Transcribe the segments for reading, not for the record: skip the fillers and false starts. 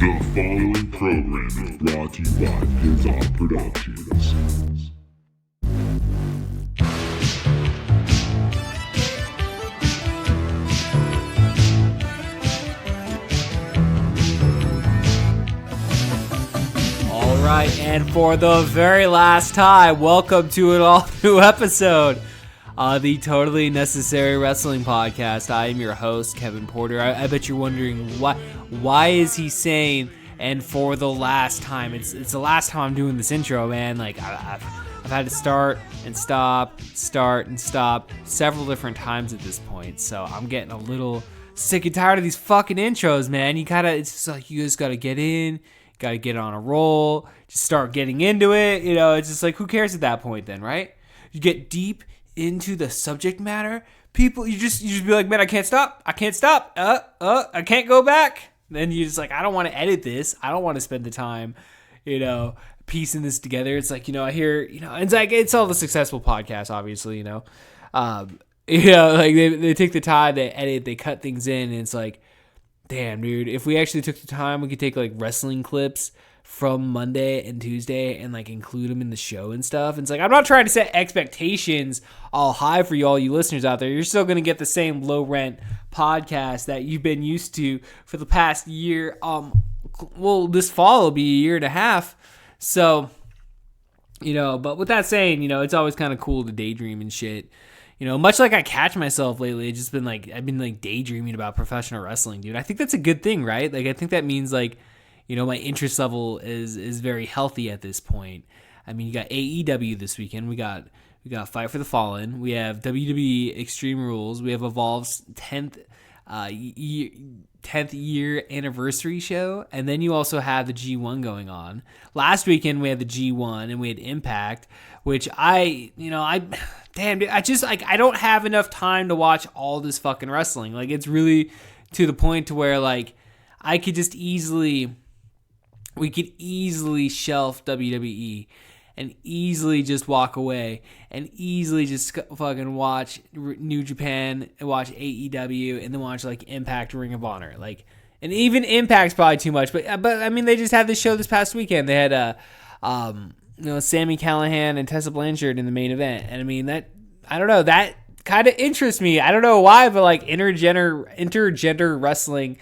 The following program is brought to you by Pizza Productions. All right, and for the very last time, welcome to an all-new episode of the Totally Necessary Wrestling Podcast. I am your host, Kevin Porter. I bet you're wondering why is he saying "and for the last time"? It's the last time I'm doing this intro, man. Like I've had to start and stop several different times at this point, so I'm getting a little sick and tired of these fucking intros, man. It's just like you just gotta get in. Got to get on a roll, just start getting into it. You know, it's just like, who cares at that point then, right? You get deep into the subject matter. People, you just be like, man, I can't stop. I can't go back. Then you just like, I don't want to edit this. I don't want to spend the time, piecing this together. It's like, I hear, it's like, it's all the successful podcasts, obviously, like they take the time, they edit, they cut things in, and it's like, damn, dude, if we actually took the time, we could take like wrestling clips from Monday and Tuesday and like include them in the show and stuff. And it's like, I'm not trying to set expectations all high for all you listeners out there. You're still going to get the same low rent podcast that you've been used to for the past year. This fall will be a year and a half. So, but with that saying, it's always kind of cool to daydream and shit. Much like I catch myself lately, I've been daydreaming about professional wrestling, dude. I think that's a good thing, right? Like, I think that means my interest level is very healthy at this point. I mean, you got AEW this weekend. We got Fight for the Fallen. We have WWE Extreme Rules. We have Evolve's 10th year anniversary show. And then you also have the G1 going on. Last weekend, we had the G1 and we had Impact, which I don't have enough time to watch all this fucking wrestling. Like, it's really to the point to where, like, we could easily shelf WWE and easily just walk away and easily just fucking watch New Japan and watch AEW and then watch, like, Impact, Ring of Honor. Like, and even Impact's probably too much, but I mean, they just had this show this past weekend. They had Sami Callihan and Tessa Blanchard in the main event. And I mean, that kind of interests me. I don't know why, but like intergender wrestling,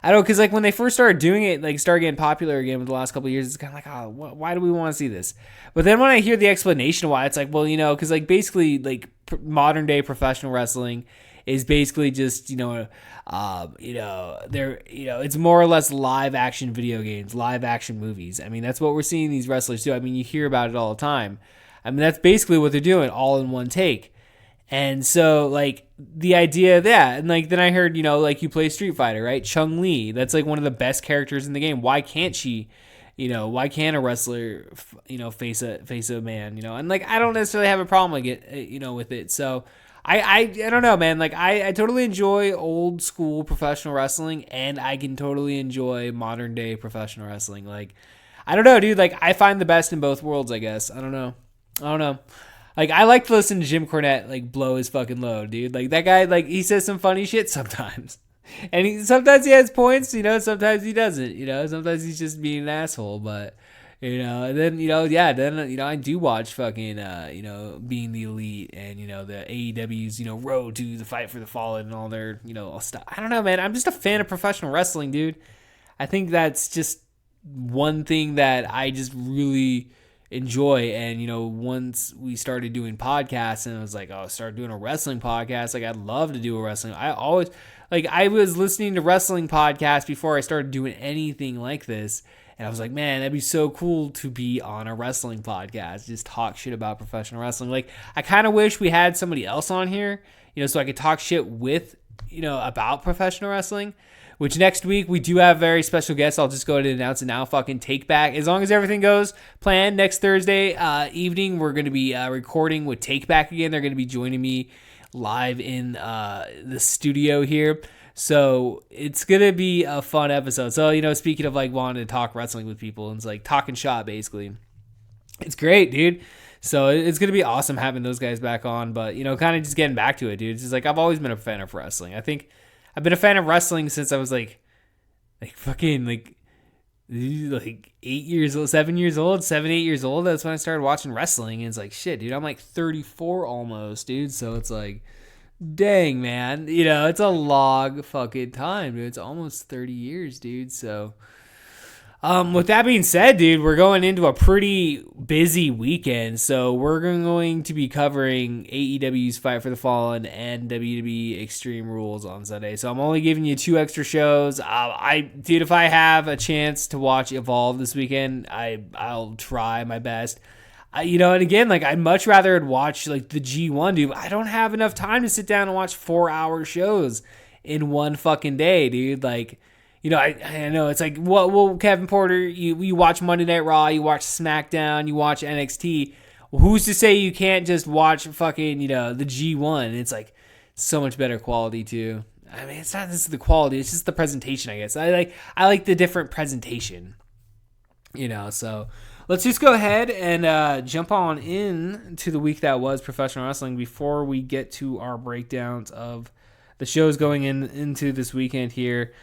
I don't know, because like when they first started doing it, like started getting popular again with the last couple of years, it's kind of like, why do we want to see this? But then when I hear the explanation why, it's like, well, because like basically like modern day professional wrestling is basically just, it's more or less live action video games, live action movies. I mean, that's what we're seeing these wrestlers do. I mean, you hear about it all the time. I mean, that's basically what they're doing, all in one take. And so, like, the idea of that, and like, then I heard, like, you play Street Fighter, right? Chun-Li, that's like one of the best characters in the game. Why can't she, why can't a wrestler, face a man, and like, I don't necessarily have a problem with it. So I don't know, man. Like, I totally enjoy old school professional wrestling, and I can totally enjoy modern day professional wrestling. Like, I don't know, dude. Like, I find the best in both worlds, I guess. I don't know. Like, I like to listen to Jim Cornette, like, blow his fucking load, dude. Like, that guy, like, he says some funny shit sometimes. And sometimes he has points, sometimes he doesn't, sometimes he's just being an asshole. But, and then, I do watch fucking, Being the Elite and, the AEW's, Road to the Fight for the Fallen and all their, stuff. I don't know, man. I'm just a fan of professional wrestling, dude. I think that's just one thing that I just really enjoy. And once we started doing podcasts and I was like, start doing a wrestling podcast, like, I'd love to do a wrestling. I was listening to wrestling podcasts before I started doing anything like this, and I was like, man, that'd be so cool to be on a wrestling podcast, just talk shit about professional wrestling. Like, I kind of wish we had somebody else on here, so I could talk shit with about professional wrestling. Which next week we do have very special guests. I'll just go ahead and announce it now. Fucking Take Back. As long as everything goes planned, next Thursday evening we're going to be recording with Take Back again. They're going to be joining me live in the studio here. So it's going to be a fun episode. So, speaking of like wanting to talk wrestling with people, and it's like talking shop basically. It's great, dude. So it's going to be awesome having those guys back on. But, kind of just getting back to it, dude. It's just like, I've always been a fan of wrestling. I think I've been a fan of wrestling since I was like fucking like like 8 years old, 7 years old, 7, 8 years old. That's when I started watching wrestling. And it's like, shit, dude, I'm like 34 almost, dude. So it's like, dang, man. It's a long fucking time, dude. It's almost 30 years, dude. So, with that being said, dude, we're going into a pretty busy weekend. So we're going to be covering AEW's Fight for the Fallen and WWE Extreme Rules on Sunday. So I'm only giving you 2 extra shows. Dude, if I have a chance to watch Evolve this weekend, I'll try my best. And again, like, I'd much rather watch like the G1, dude. I don't have enough time to sit down and watch 4-hour shows in one fucking day, dude. Like, I know it's like, well, Kevin Porter, you watch Monday Night Raw, you watch SmackDown, you watch NXT. Well, who's to say you can't just watch fucking, the G1? It's like so much better quality too. I mean, it's not just the quality, it's just the presentation, I guess. I like the different presentation, so let's just go ahead and jump on in to the week that was professional wrestling before we get to our breakdowns of the shows going into this weekend here.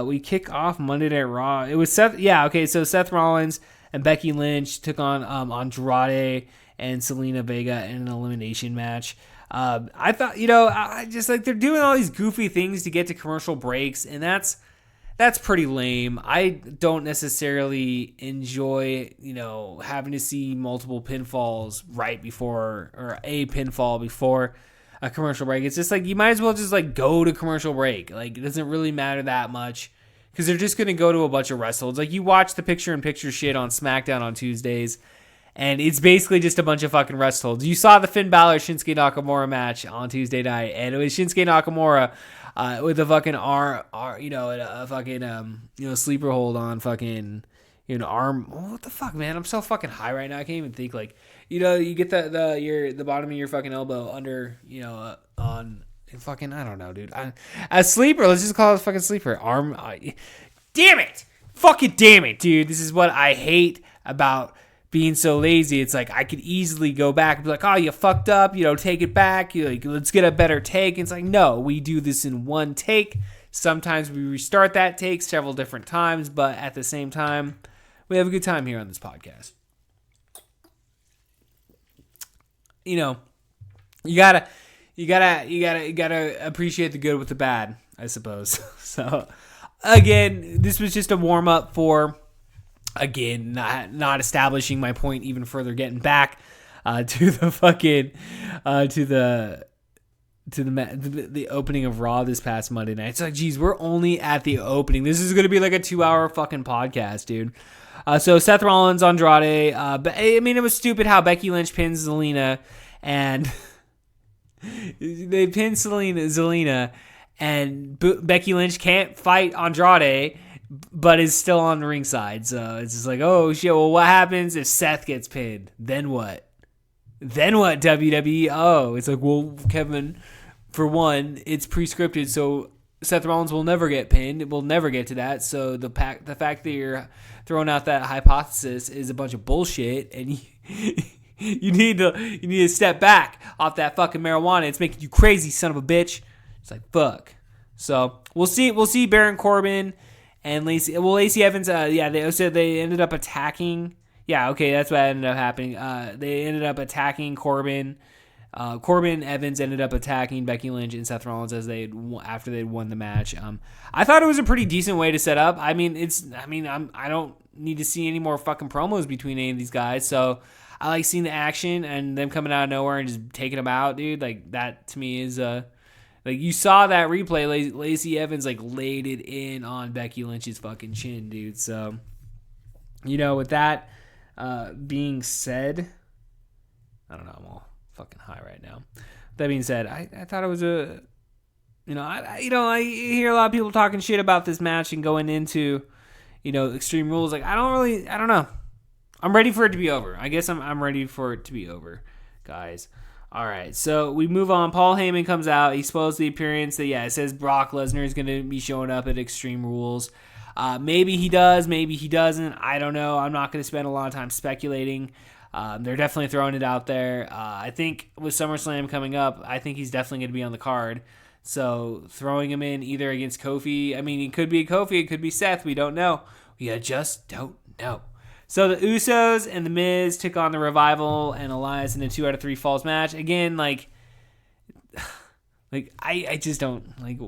We kick off Monday Night Raw. It was Seth. Yeah, okay. So Seth Rollins and Becky Lynch took on Andrade and Selena Vega in an elimination match. I thought, I just like they're doing all these goofy things to get to commercial breaks, and that's pretty lame. I don't necessarily enjoy, having to see multiple pinfalls right before, or a pinfall before a commercial break. It's just like, you might as well just like go to commercial break. Like, it doesn't really matter that much because they're just going to go to a bunch of wrestles. Like, you watch the picture-in-picture shit on SmackDown on Tuesdays, and it's basically just a bunch of fucking wrestles. You saw the Finn Balor Shinsuke Nakamura match on Tuesday night, and it was Shinsuke Nakamura with a fucking a fucking sleeper hold on fucking arm. What the fuck, man? I'm so fucking high right now. I can't even think. Like, you get the bottom of your fucking elbow under, on fucking, I don't know, dude. A sleeper. Let's just call it a fucking sleeper. Arm. Damn it. Fucking damn it, dude. This is what I hate about being so lazy. It's like, I could easily go back and be like, oh, you fucked up, take it back. Let's get a better take. And it's like, no, we do this in one take. Sometimes we restart that take several different times, but at the same time, we have a good time here on this podcast. You gotta appreciate the good with the bad, I suppose. So, again, this was just a warm up for, again, not establishing my point even further, getting back to the fucking to the opening of Raw this past Monday night. It's like, geez, we're only at the opening. This is gonna be like a 2-hour fucking podcast, dude. So Seth Rollins, Andrade. But I mean, it was stupid how Becky Lynch pins Zelina, and they pin Zelina, and Becky Lynch can't fight Andrade, but is still on the ringside. So it's just like, oh shit. Well, what happens if Seth gets pinned? Then what? WWE? Oh, it's like, well, Kevin, for one, it's pre-scripted, so Seth Rollins will never get pinned. We'll never get to that. So the fact that you're throwing out that hypothesis is a bunch of bullshit, and you need to step back off that fucking marijuana. It's making you crazy, son of a bitch. It's like, fuck. So we'll see Baron Corbin and Lacey. Well, Lacey Evans. They said they ended up attacking. Yeah, okay, that's what ended up happening. They ended up attacking Corbin. Corbin Evans ended up attacking Becky Lynch and Seth Rollins after they'd won the match. I thought it was a pretty decent way to set up. I don't need to see any more fucking promos between any of these guys. So I like seeing the action and them coming out of nowhere and just taking them out, dude. Like, that to me is like, you saw that replay. Lacey Evans like laid it in on Becky Lynch's fucking chin, dude. So, with that being said, I don't know, I'm all fucking high right now. That being said, I thought it was I hear a lot of people talking shit about this match and going into, Extreme Rules. Like, I don't know. I'm ready for it to be over. I guess I'm ready for it to be over, guys. All right, so we move on. Paul Heyman comes out. He spoils the appearance that, it says Brock Lesnar is going to be showing up at Extreme Rules. Maybe he does, maybe he doesn't. I don't know. I'm not going to spend a lot of time speculating. They're definitely throwing it out there. I think with SummerSlam coming up, I think he's definitely going to be on the card. So throwing him in either against Kofi, I mean, it could be Kofi, it could be Seth. We don't know. We just don't know. So the Usos and the Miz took on the Revival and Elias in a 2 out of 3 falls match. Again, like I just don't like.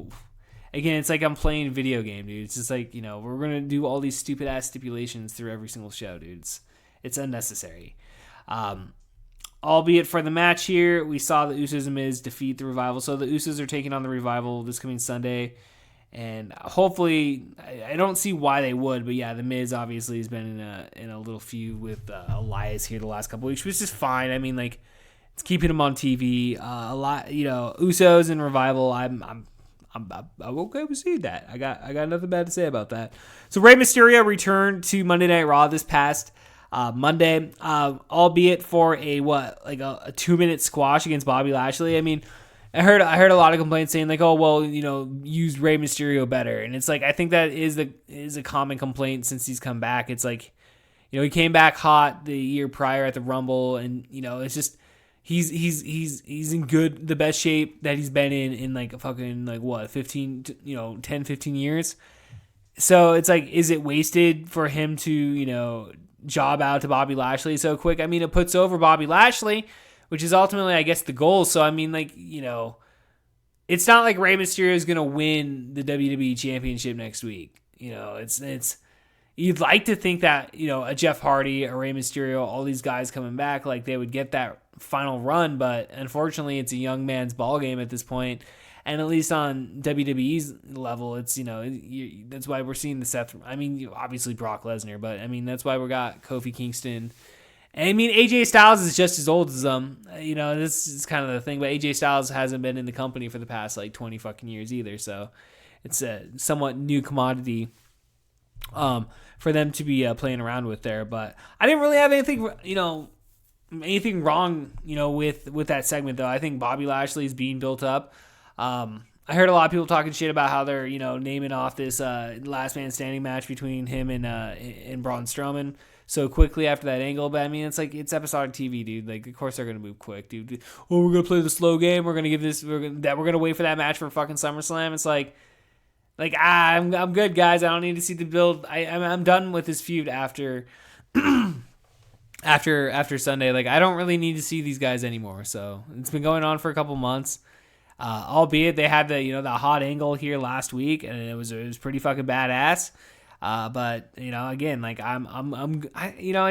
Again, it's like I'm playing a video game, dude. It's just like, you know, we're gonna do all these stupid ass stipulations through every single show, dude. It's unnecessary. Albeit for the match here, we saw the Usos and Miz defeat the Revival. So the Usos are taking on the Revival this coming Sunday. And hopefully, I don't see why they would, but yeah, the Miz obviously has been in a little feud with Elias here the last couple weeks, which is fine. I mean, like, it's keeping him on TV. A lot, you know, Usos and Revival. I'm okay with seeing that. I got nothing bad to say about that. So Rey Mysterio returned to Monday Night Raw this past Monday, albeit for a 2-minute squash against Bobby Lashley. I mean, I heard a lot of complaints saying like, oh well, you know, use Rey Mysterio better, and it's like I think that is a common complaint since he's come back. It's like, you know, he came back hot the year prior at the Rumble, and you know, it's just he's in the best shape that he's been in like a fucking like what 10 15 years. So it's like, is it wasted for him to, you know, job out to Bobby Lashley so quick? I mean, it puts over Bobby Lashley, which is ultimately, I guess, the goal. So, I mean, like, you know, it's not like Rey Mysterio is going to win the WWE Championship next week. You know, it's you'd like to think that, you know, a Jeff Hardy, a Rey Mysterio, all these guys coming back, like, they would get that final run. But unfortunately, it's a young man's ball game at this point. And at least on WWE's level, it's, you know, that's why we're seeing the Seth. I mean, obviously Brock Lesnar, but I mean, that's why we got Kofi Kingston. And I mean, AJ Styles is just as old as them. You know, this is kind of the thing, but AJ Styles hasn't been in the company for the past like 20 fucking years either. So it's a somewhat new commodity for them to be playing around with there. But I didn't really have anything, you know, anything wrong, you know, with that segment though. I think Bobby Lashley is being built up. I heard a lot of people talking shit about how they're, you know, naming off this last man standing match between him and Braun Strowman so quickly after that angle. But I mean, it's like, it's episodic TV, dude. Like, of course they're gonna move quick, dude. Oh, we're gonna play the slow game. We're gonna wait for that match for fucking SummerSlam. It's like I'm good, guys. I don't need to see the build. I'm done with this feud after after Sunday. Like, I don't really need to see these guys anymore. So it's been going on for a couple months. Albeit they had the hot angle here last week, and it was pretty fucking badass. But you know, again, like I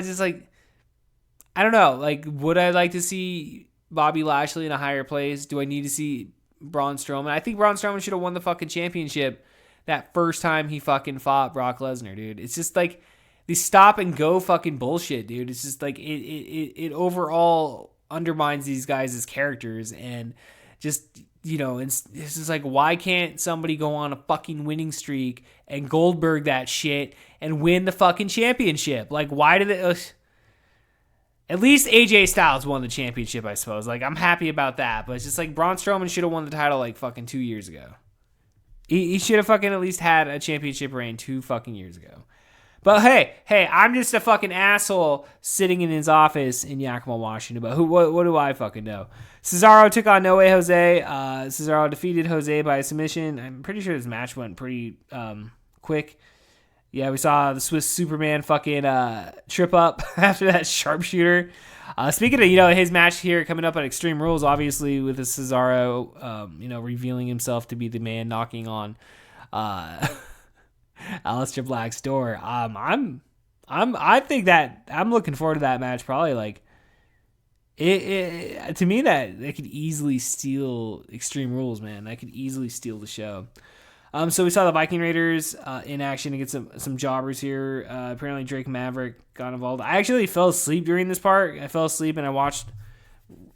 just like, I don't know, like, would I like to see Bobby Lashley in a higher place? Do I need to see Braun Strowman? I think Braun Strowman should have won the fucking championship that first time he fucking fought Brock Lesnar, dude. It's just like the stop and go fucking bullshit, dude. It's just like it overall undermines these guys as characters, and just, you know, it's just like, why can't somebody go on a fucking winning streak and Goldberg that shit and win the fucking championship? Like, why did it? At least AJ Styles won the championship, I suppose. Like, I'm happy about that, but it's just like Braun Strowman should have won the title like fucking 2 years ago. He should have fucking at least had a championship reign 2 fucking years ago. But hey, I'm just a fucking asshole sitting in his office in Yakima, Washington. But what do I fucking know? Cesaro took on No Way Jose. Cesaro defeated Jose by submission. I'm pretty sure this match went pretty quick. Yeah, we saw the Swiss Superman fucking trip up after that sharpshooter. Speaking of, you know, his match here coming up at Extreme Rules, obviously with the Cesaro, you know, revealing himself to be the man knocking on Aleister Black's door. I think that I'm looking forward to that match. Probably like it to me, that could easily steal Extreme Rules, man. That could easily steal the show. So we saw the Viking Raiders in action against some jobbers here. Apparently Drake Maverick got involved. I actually fell asleep during this part. I fell asleep and I watched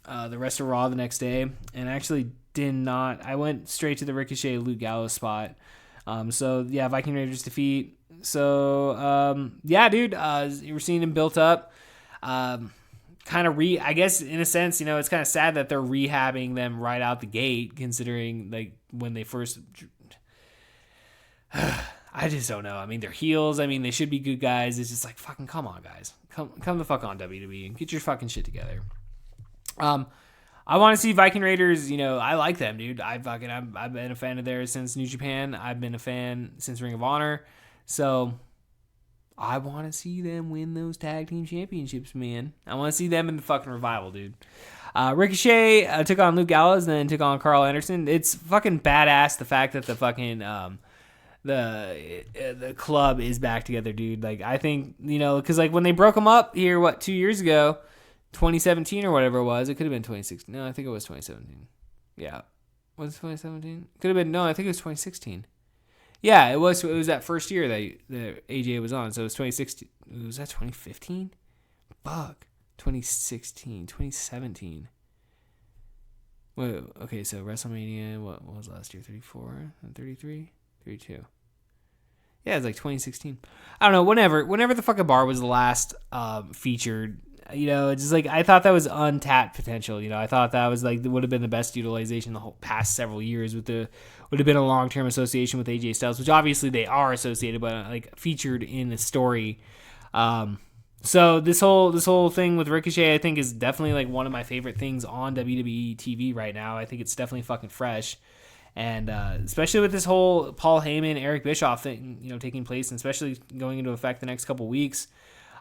the rest of Raw the next day, and actually did not. I went straight to the Ricochet Luke Gallows spot. So yeah, Viking Raiders defeat. So yeah, dude, we're seeing him built up. Kind of I guess in a sense, you know, it's kind of sad that they're rehabbing them right out the gate, considering like when they first. I just don't know. I mean, they're heels. I mean, they should be good guys. It's just like, fucking come on, guys. Come the fuck on, WWE, and get your fucking shit together. I want to see Viking Raiders. I like them, dude. I've been a fan of theirs since New Japan. I've been a fan since Ring of Honor. So I want to see them win those tag team championships, man. I want to see them in the fucking Revival, dude. Ricochet took on Luke Gallows, then took on Carl Anderson. It's fucking badass the fact that the fucking the club is back together, dude. Like, I think, because like when they broke them up here, 2 years ago, 2017 or whatever it was, it could have been 2016. No, I think it was 2017. Yeah, was it 2017? Could have been. No, I think it was 2016. Yeah, it was that first year that AJ was on, so it was 2016. Was that 2015? Fuck. 2016, 2017. Wait, okay, so WrestleMania, what was last year? 34? 33? 32. Yeah, it's like 2016. I don't know, whenever the fucking bar was the last featured, it's just like, I thought that was untapped potential. I thought that was like, would have been the best utilization the whole past several years would have been a long-term association with AJ Styles, which obviously they are associated, but like featured in the story. So this whole thing with Ricochet, I think, is definitely like one of my favorite things on WWE TV right now. I think it's definitely fucking fresh, and especially with this whole Paul Heyman, Eric Bischoff thing, taking place, and especially going into effect the next couple weeks.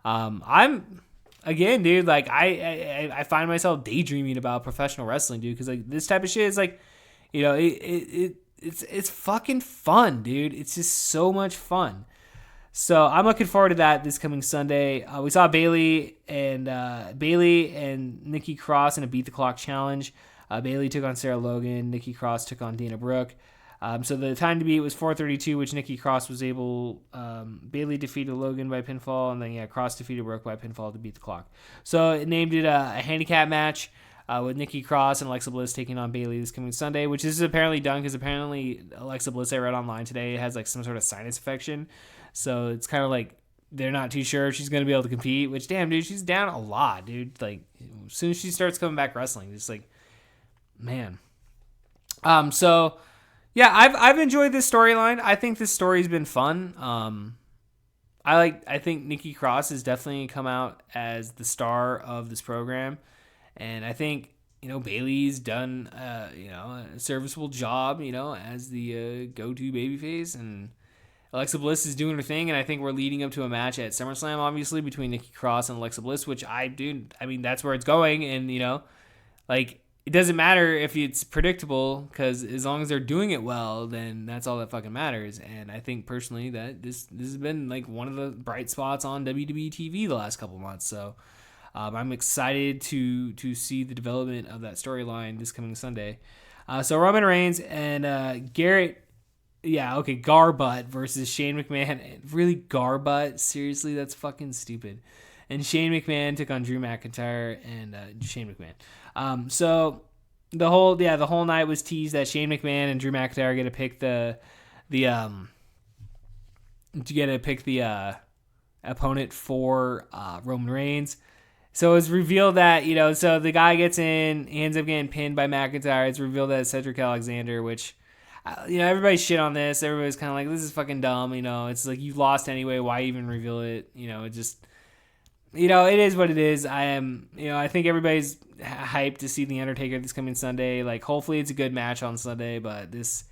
I'm again, dude, like I find myself daydreaming about professional wrestling, dude, because like this type of shit is like, it's fucking fun, dude. It's just so much fun. So I'm looking forward to that this coming Sunday. We saw Bayley and Nikki Cross in a Beat the Clock challenge. Bayley took on Sarah Logan. Nikki Cross took on Dana Brooke. So the time to beat was 4:32, which Nikki Cross was able. Bayley defeated Logan by pinfall, and then Cross defeated Brooke by pinfall to beat the clock. So it named it a handicap match with Nikki Cross and Alexa Bliss taking on Bayley this coming Sunday, which is apparently done because apparently Alexa Bliss, I read online today, has like some sort of sinus infection. So it's kind of like they're not too sure if she's going to be able to compete, which, damn, dude, she's down a lot, dude. Like, as soon as she starts coming back wrestling, just like, man. So, yeah, I've enjoyed this storyline. I think this story's been fun. I think Nikki Cross has definitely come out as the star of this program. And I think, Bayley's done, a serviceable job, as the go-to babyface, and Alexa Bliss is doing her thing, and I think we're leading up to a match at SummerSlam, obviously, between Nikki Cross and Alexa Bliss, which that's where it's going, and, like, it doesn't matter if it's predictable, because as long as they're doing it well, then that's all that fucking matters, and I think, personally, that this has been, like, one of the bright spots on WWE TV the last couple months, so I'm excited to see the development of that storyline this coming Sunday. So Roman Reigns and Garbutt versus Shane McMahon. Really, Garbutt? Seriously, that's fucking stupid. And Shane McMahon took on Drew McIntyre and Shane McMahon. So the whole night was teased that Shane McMahon and Drew McIntyre get to pick the opponent for Roman Reigns. So it was revealed that, so the guy gets in, he ends up getting pinned by McIntyre. It's revealed that it's Cedric Alexander, which, everybody shit on this. Everybody's kind of like, this is fucking dumb. It's like, you lost anyway. Why even reveal it? It just, it is what it is. I think everybody's hyped to see The Undertaker this coming Sunday. Like, hopefully it's a good match on Sunday, but this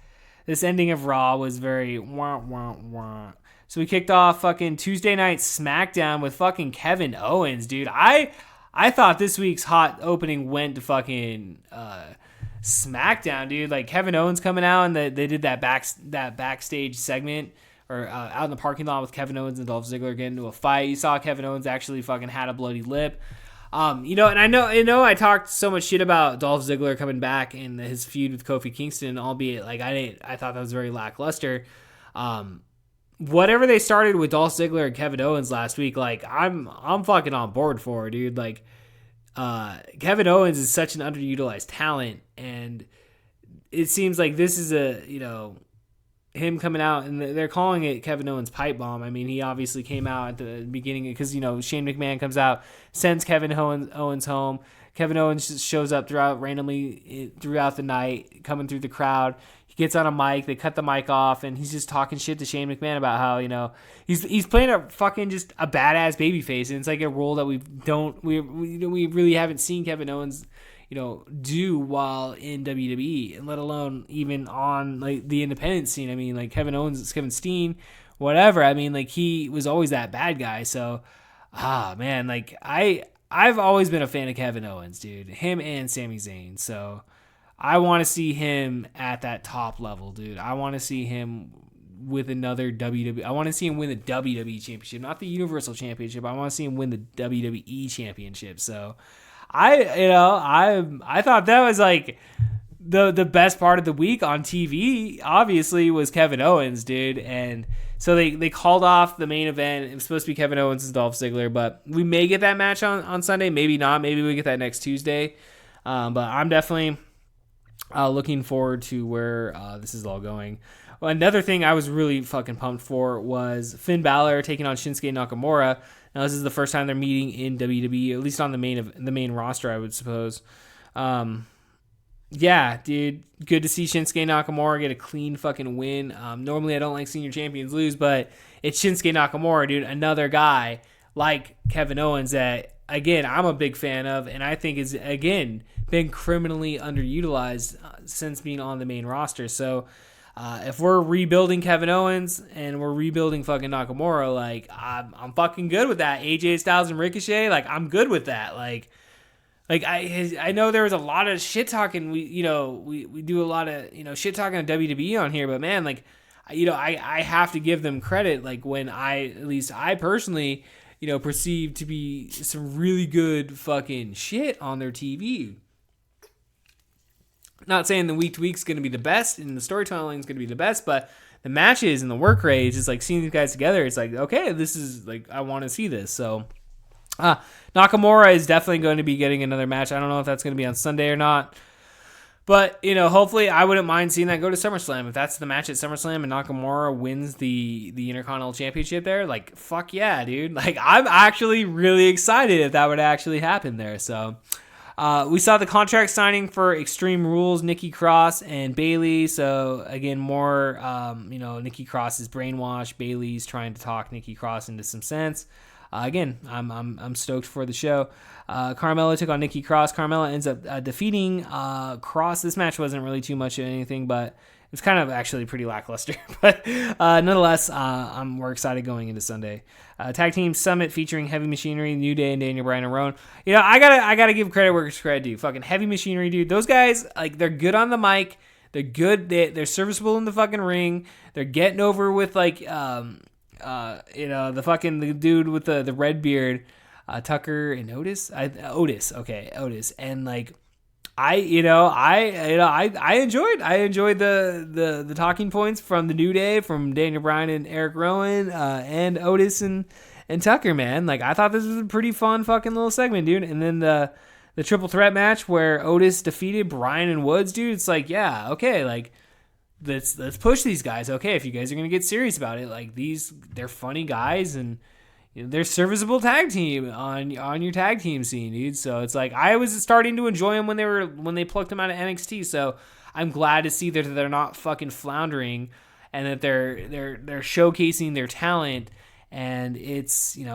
ending of Raw was very wah, wah, wah. So we kicked off fucking Tuesday night SmackDown with fucking Kevin Owens, dude. I thought this week's hot opening went to fucking SmackDown, dude. Like, Kevin Owens coming out, and they did that backstage segment, or out in the parking lot with Kevin Owens and Dolph Ziggler getting into a fight. You saw Kevin Owens actually fucking had a bloody lip. And I know I talked so much shit about Dolph Ziggler coming back and his feud with Kofi Kingston, albeit like I thought that was very lackluster. Whatever they started with Dolph Ziggler and Kevin Owens last week, like I'm fucking on board for it, dude. Like Kevin Owens is such an underutilized talent, and it seems like this is him coming out, and they're calling it Kevin Owens pipe bomb. I mean, he obviously came out at the beginning because Shane McMahon comes out, sends Kevin Owens home. Kevin Owens just shows up randomly throughout the night, coming through the crowd. He gets on a mic. They cut the mic off, and he's just talking shit to Shane McMahon about how he's playing a fucking just a badass babyface, and it's like a role that we really haven't seen Kevin Owens do while in WWE, and let alone even on like the independent scene. I mean, like Kevin Owens, Kevin Steen, whatever. I mean, like he was always that bad guy. So, man, like I've always been a fan of Kevin Owens, dude. Him and Sami Zayn. So I want to see him at that top level, dude. I want to see him with another WWE. I want to see him win the WWE Championship, not the Universal Championship. I want to see him win the WWE Championship. So I thought that was like the best part of the week on TV, obviously, was Kevin Owens, dude. And so they called off the main event. It was supposed to be Kevin Owens and Dolph Ziggler, but we may get that match on Sunday. Maybe not. Maybe we get that next Tuesday. But I'm definitely looking forward to where this is all going. Well, another thing I was really fucking pumped for was Finn Balor taking on Shinsuke Nakamura. Now, this is the first time they're meeting in WWE, at least on the main roster, I would suppose. Yeah, dude, good to see Shinsuke Nakamura get a clean fucking win. Normally, I don't like senior champions lose, but it's Shinsuke Nakamura, dude, another guy like Kevin Owens that, again, I'm a big fan of, and I think is, again, been criminally underutilized since being on the main roster. So, if we're rebuilding Kevin Owens and we're rebuilding fucking Nakamura, like I'm fucking good with that. AJ Styles and Ricochet, like I'm good with that. Like I know there was a lot of shit talking. We do a lot of shit talking on WWE on here, but man, like I have to give them credit. Like when at least I personally perceive to be some really good fucking shit on their TV. Not saying the week to week is going to be the best and the storytelling is going to be the best, but the matches and the work rate, just like seeing these guys together, it's like, okay, this is like, I want to see this. So Nakamura is definitely going to be getting another match. I don't know if that's going to be on Sunday or not, but hopefully I wouldn't mind seeing that go to SummerSlam. If that's the match at SummerSlam and Nakamura wins the Intercontinental Championship there, like, fuck yeah, dude. Like, I'm actually really excited if that would actually happen there. So we saw the contract signing for Extreme Rules, Nikki Cross and Bayley. So again, more, Nikki Cross is brainwashed. Bayley's trying to talk Nikki Cross into some sense. Again, I'm stoked for the show. Carmella took on Nikki Cross. Carmella ends up defeating Cross. This match wasn't really too much of anything, but it was kind of actually pretty lackluster. But nonetheless, we're excited going into Sunday. Tag Team Summit featuring Heavy Machinery, New Day, and Daniel Bryan and Rowan. I gotta give credit where it's credit due. Fucking Heavy Machinery, dude. Those guys, like, they're good on the mic. They're good. They're serviceable in the fucking ring. They're getting over with like the dude with the red beard, Tucker and Otis. Otis, and like. I enjoyed the talking points from the New Day, from Daniel Bryan and Eric Rowan, and Otis and Tucker, man. Like, I thought this was a pretty fun fucking little segment, dude. And then the triple threat match where Otis defeated Bryan and Woods, dude. It's like, yeah, okay, like let's push these guys. Okay, if you guys are gonna get serious about it, like they're funny guys and they're serviceable tag team on your tag team scene, dude. So it's like I was starting to enjoy them when they plucked them out of NXT. So I'm glad to see that they're not fucking floundering and that they're showcasing their talent. And it's show,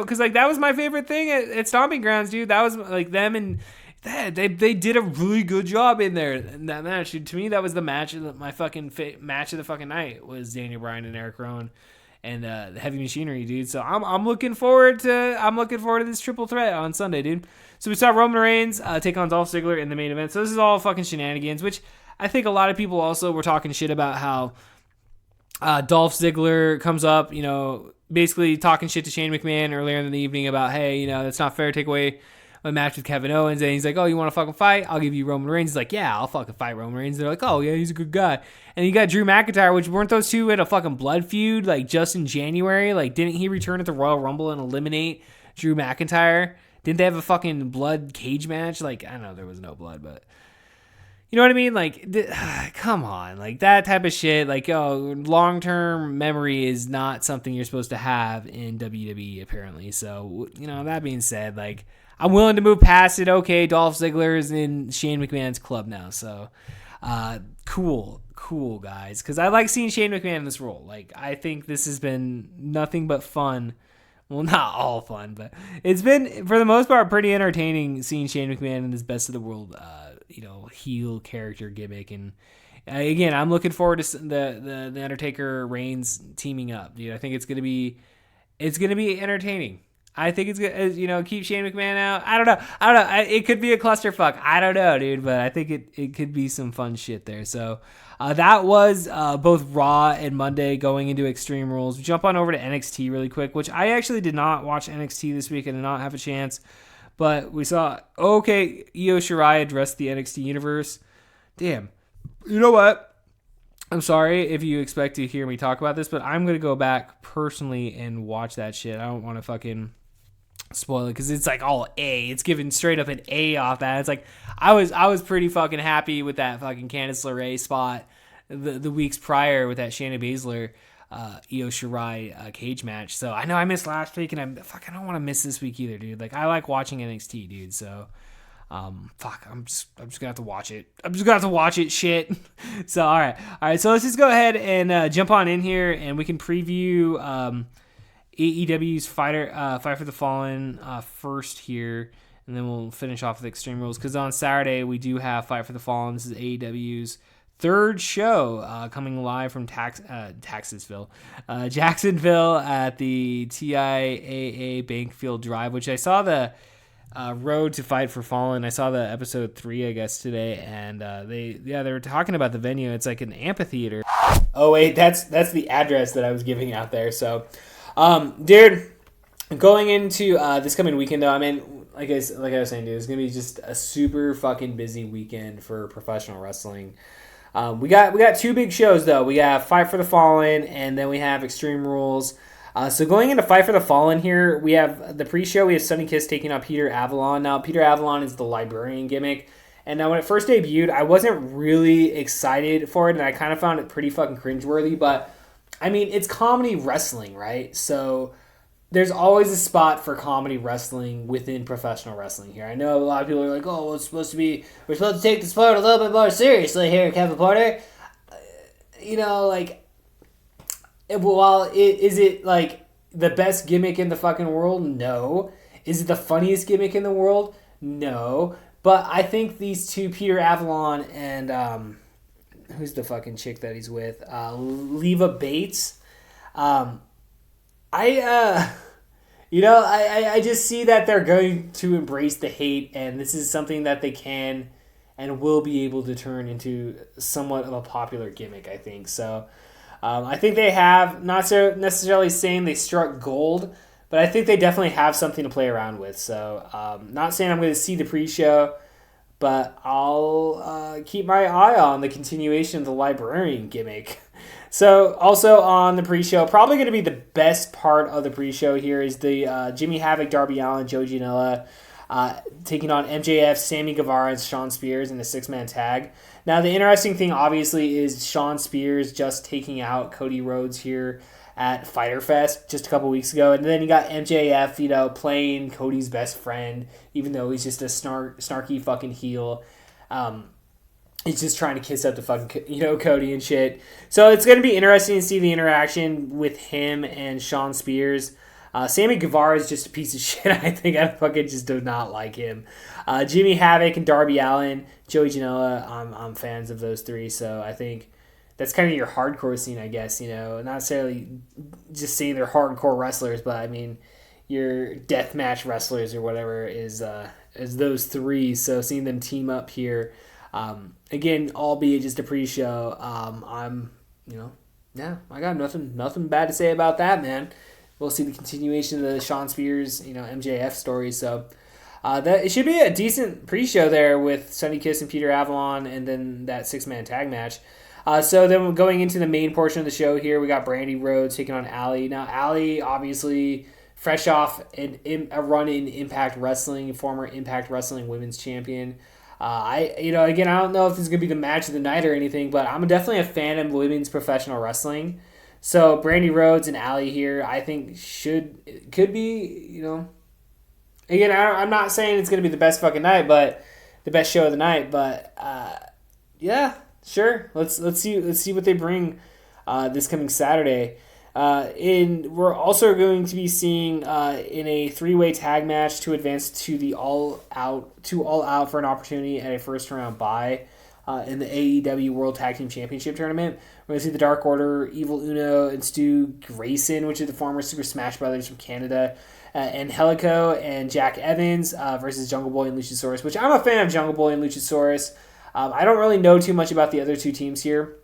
because like that was my favorite thing at Stomping Grounds, dude. That was like them and. They did a really good job in there in that match. To me, that was the match of my fucking match of the fucking night was Daniel Bryan and Eric Rowan and the Heavy Machinery, dude. So I'm looking forward to this triple threat on Sunday, dude. So we saw Roman Reigns take on Dolph Ziggler in the main event. So this is all fucking shenanigans, which I think a lot of people also were talking shit about how Dolph Ziggler comes up, basically talking shit to Shane McMahon earlier in the evening about, hey, that's not fair. Take away a match with Kevin Owens, and he's like, oh, you want to fucking fight? I'll give you Roman Reigns. He's like, yeah, I'll fucking fight Roman Reigns. They're like, oh, yeah, he's a good guy. And you got Drew McIntyre, which weren't those two in a fucking blood feud, like, just in January? Like, didn't he return at the Royal Rumble and eliminate Drew McIntyre? Didn't they have a fucking blood cage match? Like, I know there was no blood, but you know what I mean? Like, come on. Like, that type of shit, like, long-term memory is not something you're supposed to have in WWE, apparently. So, that being said, like, I'm willing to move past it. Okay, Dolph Ziggler is in Shane McMahon's club now. So, cool, guys. Because I like seeing Shane McMahon in this role. Like, I think this has been nothing but fun Well, not all fun, but it's been, for the most part, pretty entertaining seeing Shane McMahon in his best of the world, heel character gimmick. And again, I'm looking forward to the Undertaker Reigns teaming up, dude. I think it's gonna be entertaining. I think it's good, keep Shane McMahon out. I don't know. It could be a clusterfuck. I don't know, dude, but I think it could be some fun shit there. So that was both Raw and Monday going into Extreme Rules. We jump on over to NXT really quick, which I actually did not watch NXT this week. I did not have a chance, but we saw, Io Shirai address the NXT universe. Damn. You know what? I'm sorry if you expect to hear me talk about this, but I'm going to go back personally and watch that shit. I don't want to fucking spoil it because it's like all A. It's given straight up an A off that. It's like I was pretty fucking happy with that fucking Candice LeRae spot the weeks prior with that Shayna Baszler Io Shirai cage match. So I know I missed last week, and I don't want to miss this week either, dude. Like I like watching NXT, dude. So I'm just gonna have to watch it. I'm just gonna have to watch it. Shit. So all right. So let's just go ahead and jump on in here, and we can preview AEW's Fight for the Fallen first here, and then we'll finish off with Extreme Rules, because on Saturday we do have Fight for the Fallen. This is AEW's third show coming live from Jacksonville at the TIAA Bankfield Drive, which I saw the Road to Fight for Fallen. I saw the episode 3, I guess, today, and they were talking about the venue. It's like an amphitheater. Oh wait, that's the address that I was giving out there. So dude, going into this coming weekend, though, I mean, like I was saying, dude, it's gonna be just a super fucking busy weekend for professional wrestling. We got 2 big shows, though. We have Fight for the Fallen, and then we have Extreme Rules. So going into Fight for the Fallen here, we have the pre-show. We have Sonny Kiss taking on Peter Avalon. Now, Peter Avalon is the librarian gimmick. And now when it first debuted, I wasn't really excited for it, and I kind of found it pretty fucking cringeworthy. But, I mean, it's comedy wrestling, right? So there's always a spot for comedy wrestling within professional wrestling here. I know a lot of people are like, oh, we're supposed to take the sport a little bit more seriously here, Kevin Porter. Is it like the best gimmick in the fucking world? No. Is it the funniest gimmick in the world? No. But I think these two, Peter Avalon and who's the fucking chick that he's with? Leva Bates. I just see that they're going to embrace the hate, and this is something that they can and will be able to turn into somewhat of a popular gimmick, I think. So I think they have, not so necessarily saying they struck gold, but I think they definitely have something to play around with. So not saying I'm going to see the pre-show, but I'll keep my eye on the continuation of the librarian gimmick. So also on the pre-show, probably going to be the best part of the pre-show here is the Jimmy Havoc, Darby Allin, Joe Janela taking on MJF, Sammy Guevara, and Shawn Spears in a 6-man tag. Now, the interesting thing, obviously, is Shawn Spears just taking out Cody Rhodes here at Fyter Fest just a couple weeks ago. And then you got MJF, playing Cody's best friend, even though he's just a snarky fucking heel. He's just trying to kiss up to fucking, Cody and shit. So it's going to be interesting to see the interaction with him and Shawn Spears. Sammy Guevara is just a piece of shit. I think I fucking just do not like him. Jimmy Havoc and Darby Allin, Joey Janela, I'm fans of those 3. So I think that's kind of your hardcore scene, I guess. Not necessarily just saying they're hardcore wrestlers, but I mean your deathmatch wrestlers or whatever is those 3. So seeing them team up here, again, albeit just a pre-show, I got nothing bad to say about that, man. We'll see the continuation of the Shawn Spears, MJF story. So that it should be a decent pre-show there with Sonny Kiss and Peter Avalon, and then that 6-man tag match. So then going into the main portion of the show here, we got Brandy Rhodes taking on Allie. Now, Allie, obviously, fresh off a run in Impact Wrestling, former Impact Wrestling Women's Champion. I don't know if this is going to be the match of the night or anything, but I'm definitely a fan of women's professional wrestling. So Brandy Rhodes and Allie here, I think could be, Again, I'm not saying it's going to be the best fucking night, but the best show of the night. But yeah, sure. Let's see what they bring this coming Saturday. We're also going to be seeing in a 3-way tag match to advance to the all out for an opportunity at a first round bye in the AEW World Tag Team Championship tournament. We're going to see the Dark Order, Evil Uno, and Stu Grayson, which are the former Super Smash Brothers from Canada, and Helico and Jack Evans versus Jungle Boy and Luchasaurus, which I'm a fan of Jungle Boy and Luchasaurus. I don't really know too much about the other two teams here,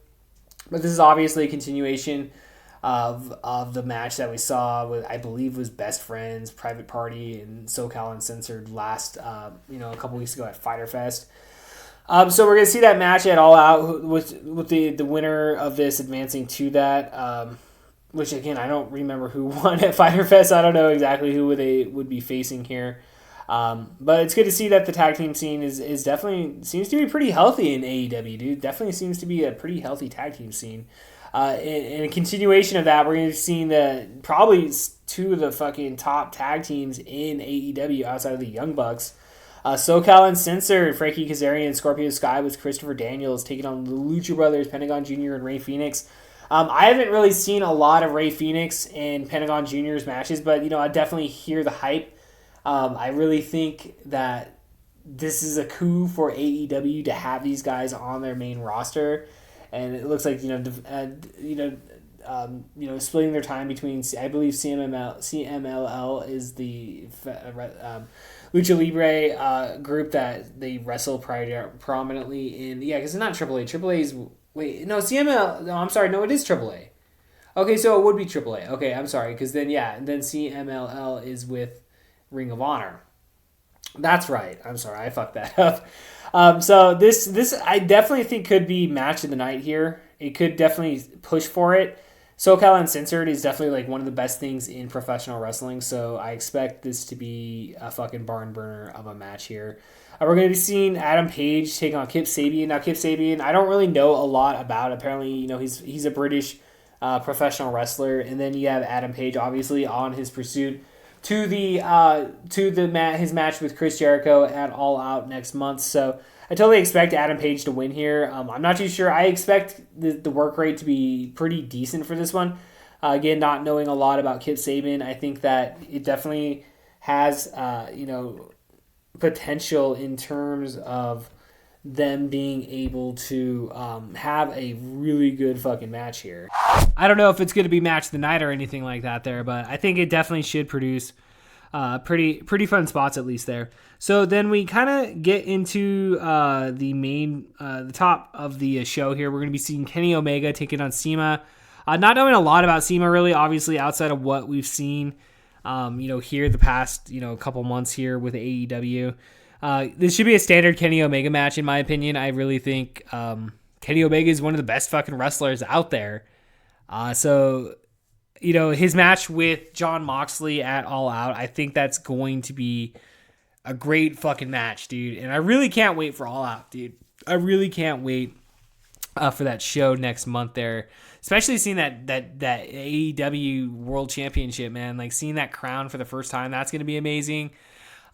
but this is obviously a continuation of the match that we saw with, I believe, was Best Friends, Private Party, and SoCal Uncensored last, a couple weeks ago at Fyter Fest. So we're gonna see that match at All Out with the winner of this advancing to that. Which again, I don't remember who won at Fyter Fest. So I don't know exactly who they would be facing here. But it's good to see that the tag team scene is definitely seems to be pretty healthy in AEW, dude. Definitely seems to be a pretty healthy tag team scene. In a continuation of that, we're going to be seeing probably two of the fucking top tag teams in AEW outside of the Young Bucks. SoCal Uncensored, Frankie Kazarian, Scorpio Sky with Christopher Daniels taking on the Lucha Brothers, Pentagon Jr. and Rey Fenix. I haven't really seen a lot of Rey Fenix and Pentagon Jr.'s matches, but I definitely hear the hype. I really think that this is a coup for AEW to have these guys on their main roster, and it looks like splitting their time between, I believe CMLL is the Lucha Libre group that they wrestle prominently in. Yeah, because it's not AAA. AAA's CML. No, I'm sorry. No, it is AAA. Okay, so it would be AAA. Okay, I'm sorry, because then CMLL is with Ring of Honor. That's right. I'm sorry, I fucked that up. So this I definitely think could be match of the night here. It could definitely push for it. SoCal Uncensored is definitely like one of the best things in professional wrestling, so I expect this to be a fucking barn burner of a match here. We're going to be seeing Adam Page take on Kip Sabian. Now, Kip Sabian, I don't really know a lot about. Apparently, he's a British professional wrestler, and then you have Adam Page, obviously, on his pursuit to his match with Chris Jericho at All Out next month. So I totally expect Adam Page to win here. I'm not too sure. I expect the work rate to be pretty decent for this one. Again, not knowing a lot about Kip Sabian, I think that it definitely has potential in terms of them being able to have a really good fucking match here. I don't know if it's going to be match of the night or anything like that there, but I think it definitely should produce pretty fun spots at least there. So then we kind of get into the top of the show here. We're going to be seeing Kenny Omega taking on CIMA. Not knowing a lot about CIMA really, obviously outside of what we've seen, here the past, couple months here with AEW. This should be a standard Kenny Omega match in my opinion. I really think Kenny Omega is one of the best fucking wrestlers out there. So his match with Jon Moxley at All Out, I think that's going to be a great fucking match, dude. And I really can't wait for All Out, dude. I really can't wait for that show next month there. Especially seeing that AEW World Championship, man. Like seeing that crown for the first time, that's going to be amazing.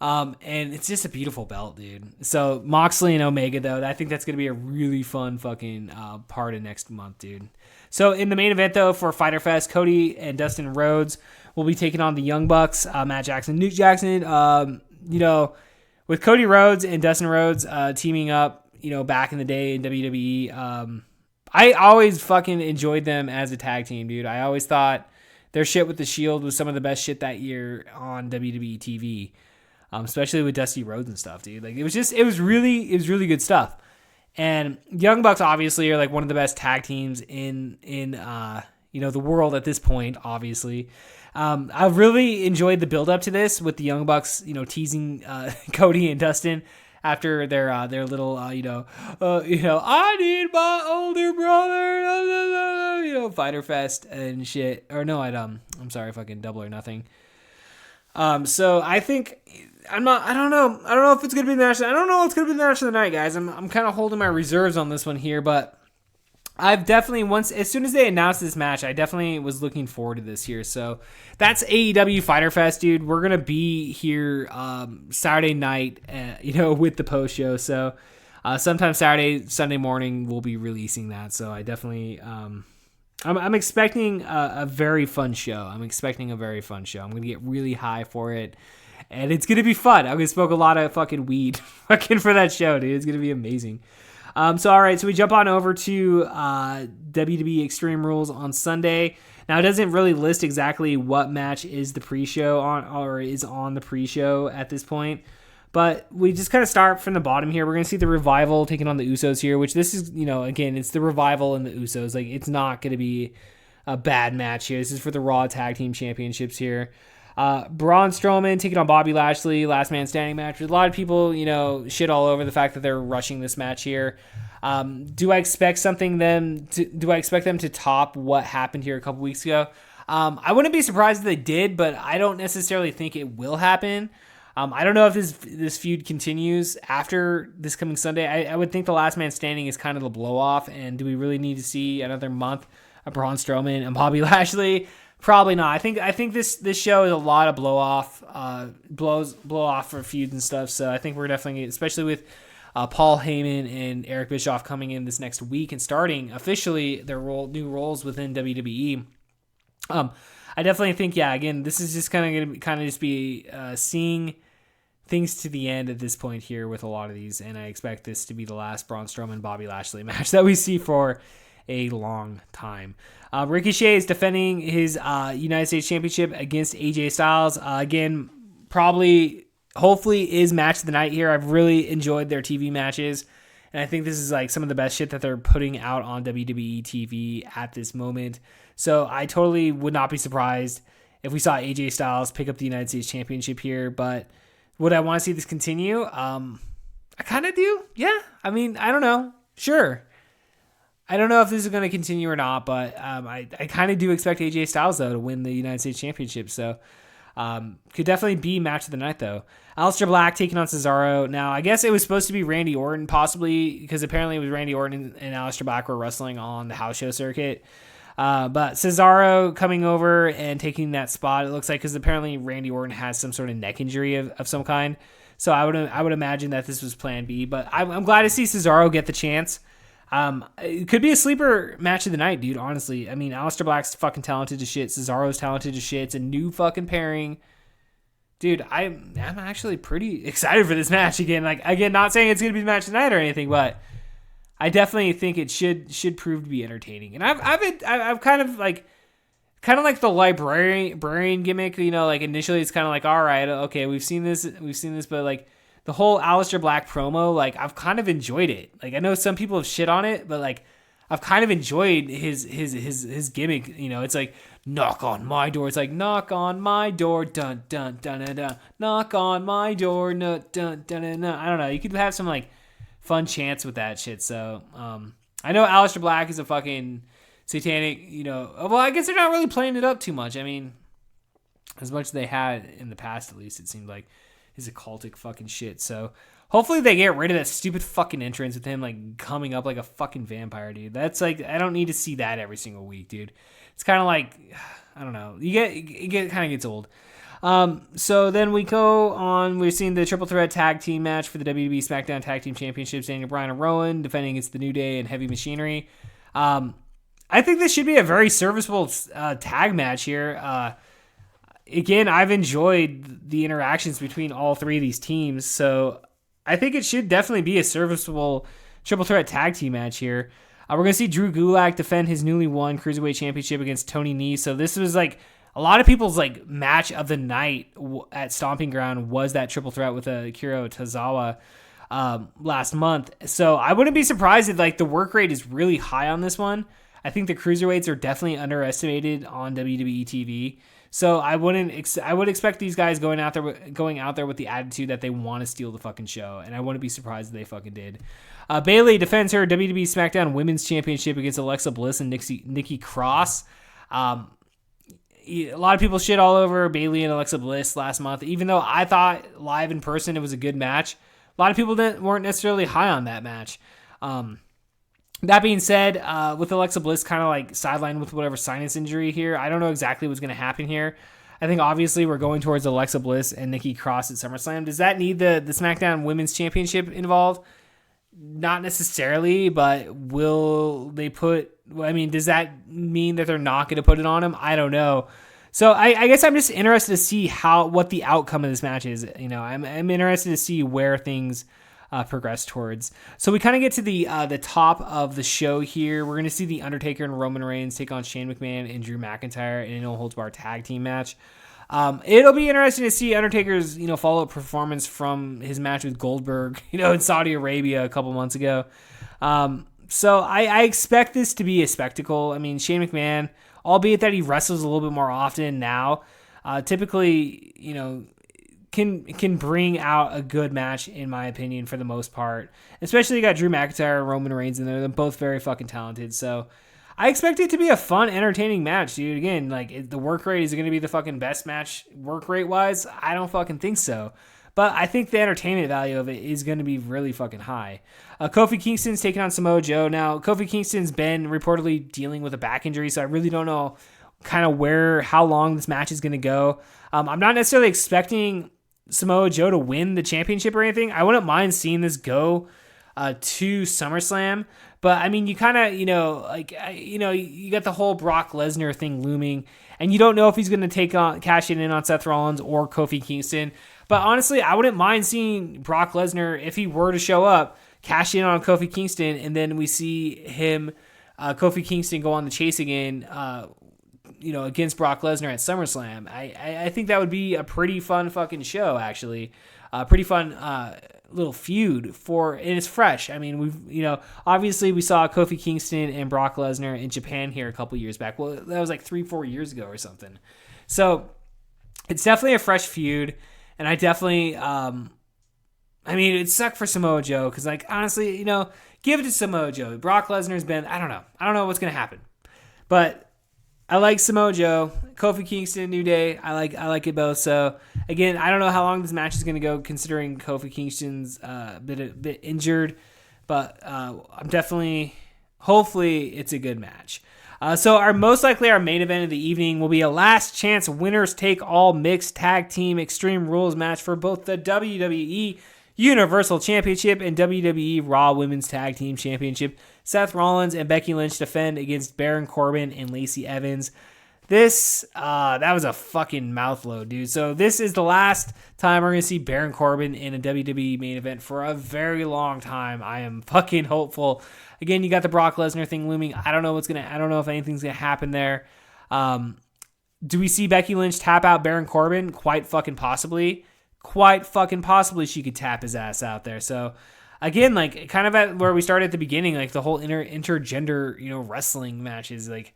And it's just a beautiful belt, dude. So Moxley and Omega, though, I think that's going to be a really fun fucking part of next month, dude. So in the main event, though, for Fyter Fest, Cody and Dustin Rhodes will be taking on the Young Bucks, Matt Jackson, Nuke Jackson. With Cody Rhodes and Dustin Rhodes teaming up, back in the day in WWE, I always fucking enjoyed them as a tag team, dude. I always thought their shit with the Shield was some of the best shit that year on WWE TV, especially with Dusty Rhodes and stuff, dude. Like it was really good stuff. And Young Bucks obviously are like one of the best tag teams in the world at this point, obviously. I've really enjoyed the build up to this with the Young Bucks, teasing Cody and Dustin after their little I need my older brother, Fyter Fest and shit. Or no, I'm sorry, fucking Double or Nothing. So I think I don't know if it's gonna be the match. I don't know if it's gonna be the match of the night, guys. I'm kind of holding my reserves on this one here, but I've definitely as soon as they announced this match, I definitely was looking forward to this here. So that's AEW Fyter Fest, dude. We're gonna be here Saturday night, with the post show. So sometime Sunday morning we'll be releasing that. So I definitely I'm expecting a very fun show. I'm going to get really high for it. And it's going to be fun. I'm going to smoke a lot of fucking weed fucking for that show, dude. It's going to be amazing. All right. So we jump on over to WWE Extreme Rules on Sunday. Now, it doesn't really list exactly what match is the pre-show on or is on the pre-show at this point. But we just kind of start from the bottom here. We're going to see the Revival taking on the Usos here, which this is, again, it's the Revival and the Usos. Like, it's not going to be a bad match here. This is for the Raw Tag Team Championships here. Braun Strowman taking on Bobby Lashley, last man standing match. A lot of people, shit all over the fact that they're rushing this match here. Do I expect them to top what happened here a couple weeks ago? I wouldn't be surprised if they did, but I don't necessarily think it will happen. I don't know if this feud continues after this coming Sunday. I would think the last man standing is kind of the blow off, and do we really need to see another month of Braun Strowman and Bobby Lashley? Probably not. I think this show is a lot of blow off for feuds and stuff. So I think we're definitely, especially with Paul Heyman and Eric Bischoff coming in this next week and starting officially their new roles within WWE. I definitely think, again, this is just going to just be seeing things to the end at this point here with a lot of these, and I expect this to be the last Braun Strowman Bobby Lashley match that we see for a long time. Ricochet is defending his United States Championship against AJ Styles. Again, hopefully is match of the night here. I've really enjoyed their TV matches, and I think this is like some of the best shit that they're putting out on WWE TV at this moment. So I totally would not be surprised if we saw AJ Styles pick up the United States Championship here, but would I want to see this continue? I kind of do. Yeah. I mean, I don't know. Sure. I don't know if this is going to continue or not, but I kind of do expect AJ Styles, though, to win the United States Championship. So could definitely be match of the night, though. Aleister Black taking on Cesaro. Now, I guess it was supposed to be Randy Orton, possibly, because apparently it was Randy Orton and Aleister Black were wrestling on the house show circuit. But Cesaro coming over and taking that spot, it looks like, because apparently Randy Orton has some sort of neck injury of some kind. So I would imagine that this was plan B, but I'm glad to see Cesaro get the chance. It could be a sleeper match of the night, dude, honestly. I mean, Aleister Black's fucking talented as shit. Cesaro's talented as shit. It's a new fucking pairing. Dude, I'm actually pretty excited for this match again. Like, again, not saying it's going to be the match of the night or anything, but I definitely think it should prove to be entertaining. And I've kind of like the librarian gimmick, like initially it's kind of like, all right, okay, we've seen this, but like the whole Aleister Black promo, like I've kind of enjoyed it. Like I know some people have shit on it, but like I've kind of enjoyed his gimmick. It's like knock on my door. It's like knock on my door, dun dun dun dun dun. Knock on my door, no dun dun dun dun. I don't know. You could have some like fun chants with that shit. So I know Aleister Black is a fucking satanic. Well, I guess they're not really playing it up too much. I mean, as much as they had in the past, at least it seemed like his occultic fucking shit. So hopefully they get rid of that stupid fucking entrance with him like coming up like a fucking vampire, dude. That's like, I don't need to see that every single week, dude. It's kind of like, I don't know. It kind of gets old. So then we go on. We've seen the triple threat tag team match for the WWE Smackdown Tag Team Championships. Daniel Bryan and Rowan defending against the New Day and Heavy Machinery. I think this should be a very serviceable tag match here. Again, I've enjoyed the interactions between all three of these teams, so I think it should definitely be a serviceable triple threat tag team match here. We're going to see Drew Gulak defend his newly won Cruiserweight Championship against Tony Nese. So this was like a lot of people's like match of the night at Stomping Ground was that triple threat with Akira Tozawa last month. So I wouldn't be surprised if like the work rate is really high on this one. I think the Cruiserweights are definitely underestimated on WWE TV. So I would expect these guys going out there with the attitude that they want to steal the fucking show, and I wouldn't be surprised if they fucking did. Bayley defends her WWE SmackDown Women's Championship against Alexa Bliss and Nikki Cross. A lot of people shit all over Bayley and Alexa Bliss last month, even though I thought live in person it was a good match. A lot of people weren't necessarily high on that match. That being said, with Alexa Bliss kind of like sidelined with whatever sinus injury here, I don't know exactly what's going to happen here. I think obviously we're going towards Alexa Bliss and Nikki Cross at SummerSlam. Does that need the SmackDown Women's Championship involved? Not necessarily, but will they put I mean, does that mean that they're not going to put it on him? I don't know. So I guess I'm just interested to see what the outcome of this match is. You know, I'm interested to see where things progress towards. So we kind of get to the top of the show here. We're going to see The Undertaker and Roman Reigns take on Shane McMahon and Drew McIntyre in a no holds barred tag team match. It'll be interesting to see Undertaker's, you know, follow-up performance from his match with Goldberg, you know, in Saudi Arabia a couple months ago. So I expect this to be a spectacle. I mean, Shane McMahon, albeit that he wrestles a little bit more often now, typically, you know, can bring out a good match, in my opinion, for the most part. Especially you got Drew McIntyre and Roman Reigns in there. They're both very fucking talented. So I expect it to be a fun, entertaining match, dude. Again, like, the work rate is going to be the fucking best match work rate wise. I don't fucking think so. But I think the entertainment value of it is going to be really fucking high. Kofi Kingston's taking on Samoa Joe. Now, Kofi Kingston's been reportedly dealing with a back injury, so I really don't know kind of how long this match is going to go. I'm not necessarily expecting Samoa Joe to win the championship or anything. I wouldn't mind seeing this go to SummerSlam. But, I mean, you kind of, you got the whole Brock Lesnar thing looming, and you don't know if he's going to cash in on Seth Rollins or Kofi Kingston. But honestly, I wouldn't mind seeing Brock Lesnar, if he were to show up, cash in on Kofi Kingston, and then we see him, Kofi Kingston, go on the chase again, against Brock Lesnar at SummerSlam. I think that would be a pretty fun fucking show, actually. Pretty fun little feud and it's fresh. I mean, obviously we saw Kofi Kingston and Brock Lesnar in Japan here a couple years back. Well, that was like 3-4 years ago or something. So it's definitely a fresh feud. And I definitely, it sucked for Samoa Joe because, like, honestly, give it to Samoa Joe. Brock Lesnar's been, I don't know what's going to happen. But I like Samoa Joe. Kofi Kingston, New Day, I like it both. So, again, I don't know how long this match is going to go considering Kofi Kingston's a bit injured. But I'm definitely, hopefully, it's a good match. So our main event of the evening will be a last chance winners take all mixed tag team Extreme Rules match for both the WWE Universal Championship and WWE Raw Women's Tag Team Championship. Seth Rollins and Becky Lynch defend against Baron Corbin and Lacey Evans. This, that was a fucking mouthload, dude. So this is the last time we're going to see Baron Corbin in a WWE main event for a very long time. I am fucking hopeful. Again, you got the Brock Lesnar thing looming. I don't know if anything's going to happen there. Do we see Becky Lynch tap out Baron Corbin? Quite fucking possibly she could tap his ass out there. So again, like, kind of at where we started at the beginning, like the whole intergender, wrestling matches, like,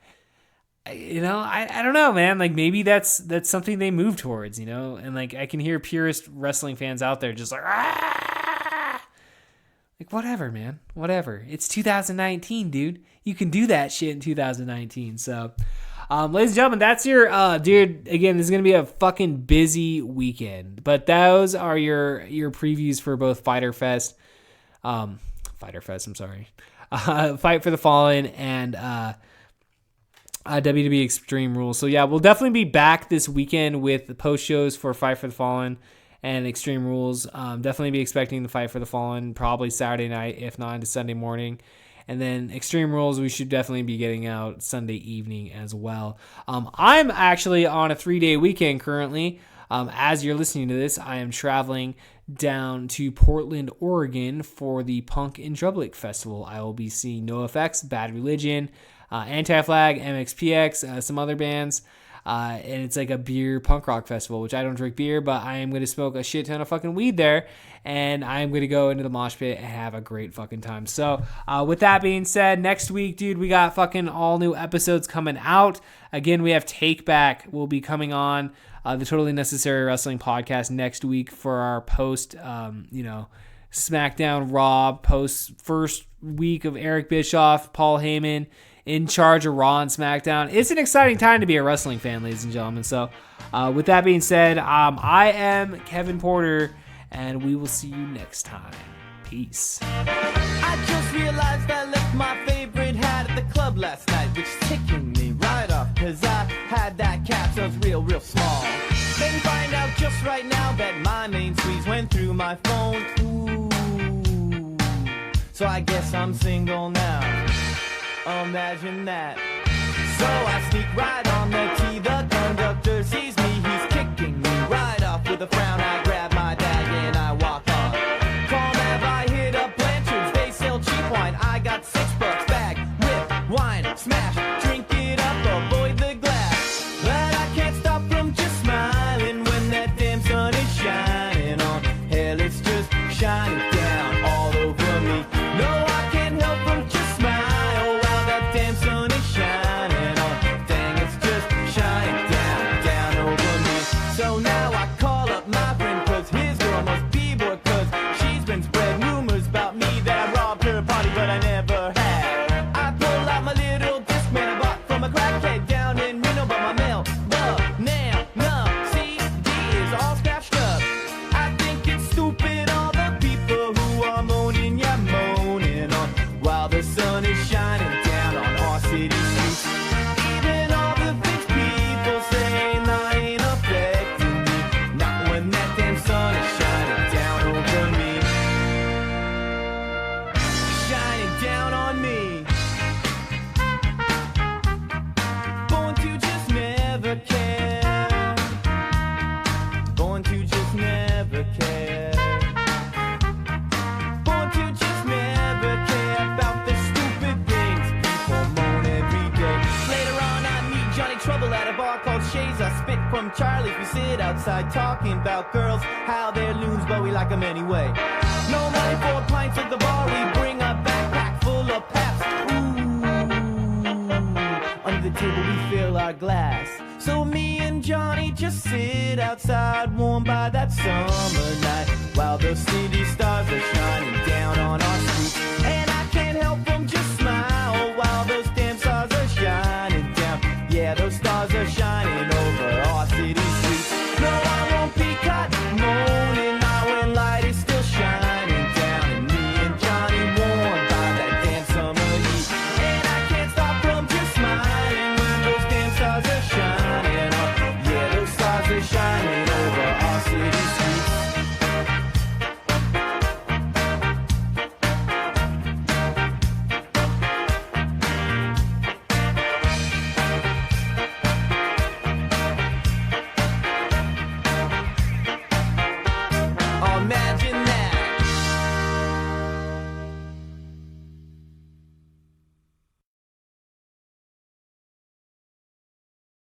I don't know, man. Like, maybe that's something they move towards, and like, I can hear purist wrestling fans out there just like, like, whatever, man, whatever. It's 2019, dude. You can do that shit in 2019. So, ladies and gentlemen, that's your, dude, again, this is going to be a fucking busy weekend, but those are your previews for both Fight for the Fallen and, WWE Extreme Rules. So yeah, we'll definitely be back this weekend with the post shows for Fight for the Fallen and Extreme Rules. Definitely be expecting the Fight for the Fallen probably Saturday night, if not into Sunday morning. And then Extreme Rules, we should definitely be getting out Sunday evening as well. I'm actually on a 3-day weekend currently. As you're listening to this, I am traveling down to Portland, Oregon for the Punk in Drublic Festival. I will be seeing NoFX, Bad Religion, Anti-Flag, MXPX, some other bands. And it's like a beer punk rock festival, which I don't drink beer, but I am going to smoke a shit ton of fucking weed there. And I am going to go into the mosh pit and have a great fucking time. So with that being said, next week, dude, we got fucking all new episodes coming out. Again, we have Take Back will be coming on the Totally Necessary Wrestling podcast next week for our post, SmackDown Raw post first week of Eric Bischoff, Paul Heyman in charge of Raw and SmackDown. It's an exciting time to be a wrestling fan, ladies and gentlemen. So with that being said, I am Kevin Porter, and we will see you next time. Peace. I just realized I left my favorite hat at the club last night, which is ticking me right off, cause I had that cap so it's real small. Then find out just right now that my main squeeze went through my phone. Ooh. So I guess I'm single now. Imagine that. So I sneak right on the T. The conductor sees me, he's kicking me right off. With a frown, I grab my bag and I walk on. Call Nav, I hit up Blanchard's, they sell cheap wine. I got $6 bag, whip, wine, smash, drink it up, avoid the glass. But I can't stop from just smiling when that damn sun is shining on. Hell, it's just shining down all over me. No, I can't help from just smile while that damn sun is shining on. Dang, it's just shining down, down over me. So now I call up my friend, cause his girl must be bored, cause she's been spreading rumors about me that I robbed her party, but I never had. I pull out my little Discman I bought from a crackhead down in Reno, but my mail, CD is all scratched up. I think it's stupid, all the people who are moaning, yeah, moaning on, while the sun is shining down on our city streets. Even all the things people say, that ain't affecting me, not when that damn sun is shining down over me, shining down on me. Born to just never care, born to just never care, born to just never care about the stupid things people moan every day. Later on I meet Johnny Trouble at a bar called Shays. I spit from Charlie's, we sit outside talking about girls, how they're loons but we like them anyway. No money for pints at the bar, we bring a backpack full of Paps. Under the table we fill our glass. So me and Johnny just sit outside, warm by that summer night, while those city stars are shining down on our street. And I can't help from just smile while those damn stars are shining down. Yeah, those stars are shining